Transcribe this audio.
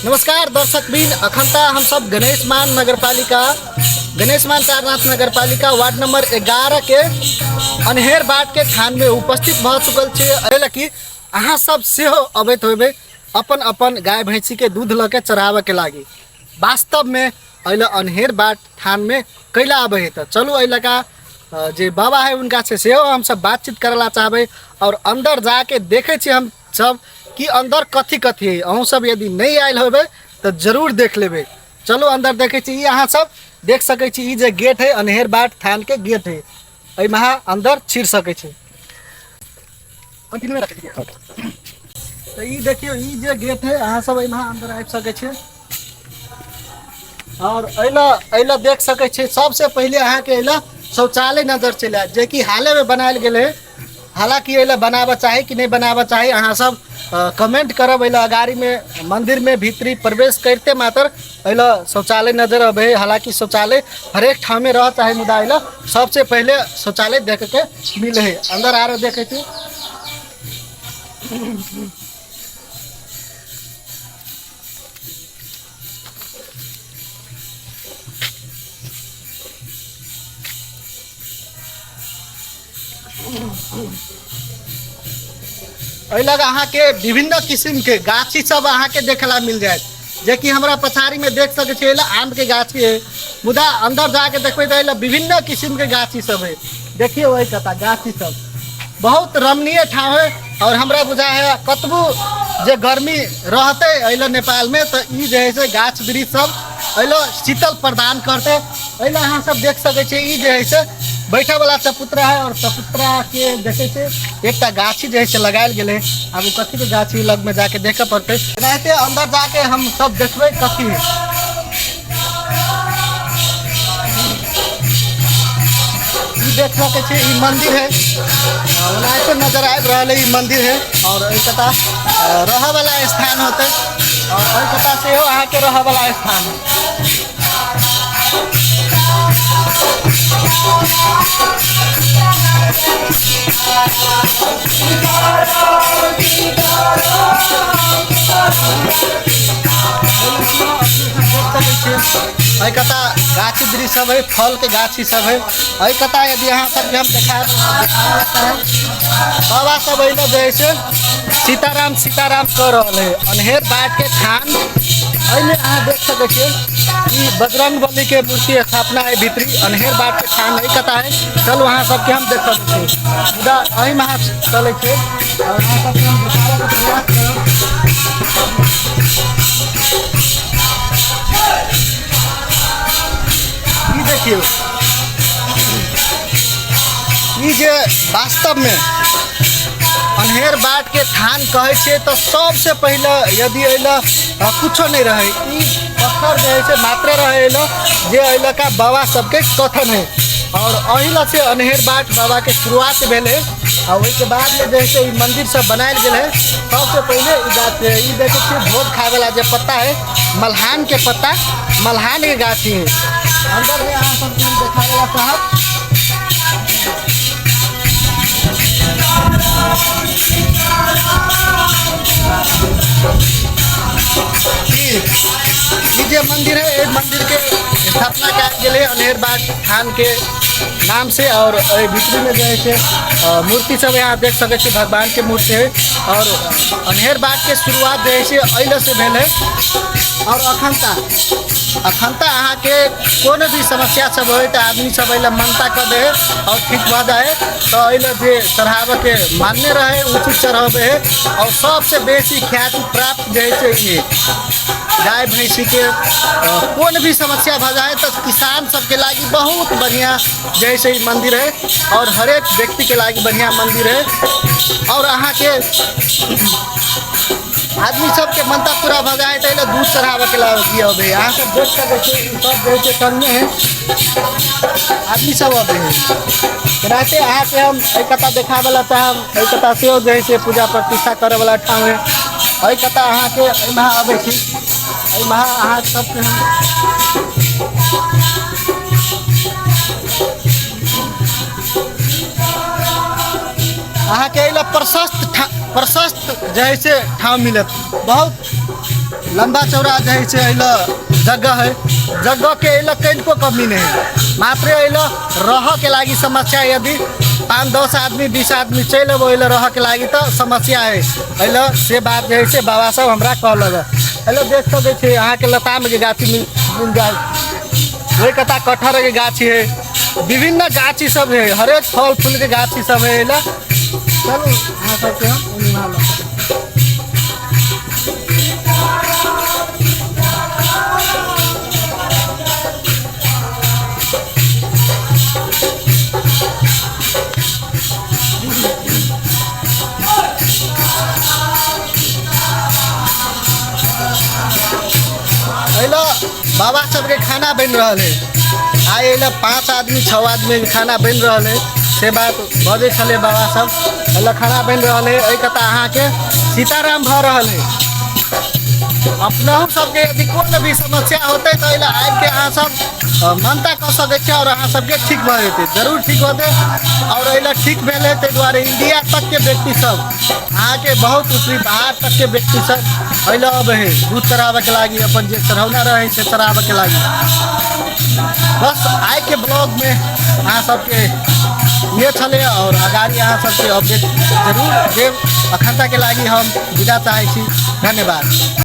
नमस्कार दर्शक बिन अखंता हम सब गणेश मान सारनाथ नगर पालिका वार्ड नंबर 11 के अनहेर बाट के थान में उपस्थित भ चुकल छे कि अहाँ सब से अबैत होबे अपन अपन गाय भैंसी के दूध लके चढ़ावे के लागी। वास्तव में अल अनहेर बाट थान में कैला आबे है। तो चलू अल का जे बाबा है उनका से हम सब बातचीत करला चाहबे और अंदर जाके देखे छे हम सब कि अंदर कथी कथी है। अहूँ सब यदि नहीं आयल होबे तो जरूर देख लेबे। चलो अंदर देखे छी। अहाँ सब देख सके छी जे गेट है अनहेर बाट थान के गेट है। एहिमे अंदर छिर सके छी। कंटिन्यू रख दिए। तो ये देखियो ये जे गेट है अहाँ सब एहिमे अंदर आबि सके छी और अइला देख सके छी। सबसे पहले अहाँ के अइला शौचालय नजर चले जे कि हाले में बनायल गेले है। हालांकि अइला बनाबा चाहे कि नहीं बनाबा चाहे अहाँ सब कमेंट करब। अइला अगाड़ी में मंदिर में भीतरी प्रवेश करते मात्र अइला शौचालय नजर अबे। हालांकि शौचालय हर एक ठाव में रह चाहे मुदा अइला सबसे पहले शौचालय देख के मिले है। अंदर आ रहे देखे थे। लगा अहाँ के विभिन्न किस्म के गाछी सब अहाँ के देखला मिल जाए। जे कि हमरा पछाड़ी में देख सके छे आम के गाछी है। मुदा अंदर जाके देखबे तो विभिन्न किस्म के गाछी सब है। देखिए वही कथा गाछी सब बहुत रमणीय ठाव है। और हमरा बुझा है कतबू जे गर्मी रहते अल नेपाल में तो ई जे है गाछ वृक्ष सब अल शीतल प्रदान करते। अला अहाँ सब देख सके छे ई जे है बैठा वाला चपुत्रा है और चपुत्रा के देखे से एक गाछी जैसे लगायल गेले। अब कथी के गाछी लग में जाके देखे पड़ते रहते। अंदर जाके हम सब देखबे कथी है। देख सके छे ई मंदिर है तो नजर आब रहा है। ई मंदिर है और कता रह वाला स्थान होते और कता से अहाँ के रह वाला स्थान है। कता गाछी वृक्ष सब है फल के गाछी सब है। कता यदि यहाँ सब हम देखा बाबा सब अल जैसे सीताराम कर रहे है। अनहेर बाट के थान अने अहाँ देख सके छे बजरंग बली के मूर्ति स्थापना है भीतरी अनहेर बाट के थान है। कता है चलो वहाँ सबके हम देख सकते हैं। मुदा अही में चले थे और अहाँ सबके हम देखावे के प्रयास करब। ई देखियो ई जे वास्तव में अनहेर बाट के थान कहे छे तो सबसे पहले यदि अइला कुछ नहीं रहे ई पत्थर जे मात्र रहे जे अइला का बाबा सबके कथन है। और अहिला से अनहेर बाट बाबा के शुरुआत भेले और उसके बाद में जैसे मंदिर सब बनायल गेल है। सबसे पहले ई देखे छे भोज खाए वाला जो पत्ता है मल्हान के पत्ता मल्हान के गाछी है। अंदर में अहाँ सबके हम देखावेला साहब ये मंदिर है। एक मंदिर के स्थापना कल गए अनहेर बाट थान के नाम से और भीतरी में जो है मूर्ति सब यहाँ देख सके छे भगवान के मूर्ति है। और अनहेर बाट के शुरुआत जो है अल से भेल है। और अखंता अहाँ के कोनो भी समस्या सब हो तो आदमी सब अल मनता कर दे और ठीक भ जाए। तो अल जे चढ़ावे के मान्य रहे उचित चढ़ावे है। और सबसे बेसी ख्याति प्राप्त जो है गाय भैंसी के कौन भी समस्या भ जाए तो किसान सबके लागी बहुत बढ़िया जैसे ही मंदिर है। और हर एक व्यक्ति के लागी बढ़िया मंदिर है। और अहाँ के आदमी सबके मनता पूरा भ जाए तो दूध चढ़ावे के लागी अबे। यहाँ सब देख सके सब जैसे टन्ने हैं आदमी सब अबे है। रहते अहाँ के हम कता देखा वाला चाहब कता से जैसे पूजा प्रतिष्ठा करे वाला ठाव है। कता अहाँ के अबे छी अहाँ सबके हम अहाँ के प्रशस्त जैसे ठाव मिलत बहुत लंबा चौड़ा जे छै अइला जगह है, जगह के अइला कनिको कमी नहीं है। मात्र अइला रह के लागी समस्या, यदि 5-10 आदमी 20 आदमी चल अब अइला रह के लागी तो समस्या है। अइला से बात जे है बाबा साहब हमरा कहल है। अइला देख सके छी अहाँ के लताम के गाछी मिल जाए, वही कता कटहर के गाछी है, विभिन्न गाछी सब है, हरेक फल फूल के गाछी सब है। अइला चलो अहाँ सबके हम निमाल अइला बाबा सबके खाना बन रहा है। आए अइला 5 आदमी 6 आदमी के खाना बन रहा है, से बात बजे छले बाबा सब। अइला खाना बन रहा है, अइ कता अहाँ के सीताराम भ रहा है। अपना हम सबके यदि कोनो भी समस्या होते तो अइला आबि के अहाँ सब मानता कर सके छी और अहाँ सबके ठीक भ जेते, जरूर ठीक होते। और अइला ठीक भेले ते द्वारे इंडिया तक के व्यक्ति सब, अहाँ के बहुत उत्तरी बाहर तक के व्यक्ति सब अइला अब है दूध चरावे के लागी, अपन जे चढ़ौना रहे से चरावे के लागी। बस आए के ब्लॉग में अहाँ सबके ये छले और अगाड़ी अहाँ सबके अपडेट जरूर देव। अखनता के लागी हम विदा चाहे छी, धन्यवाद।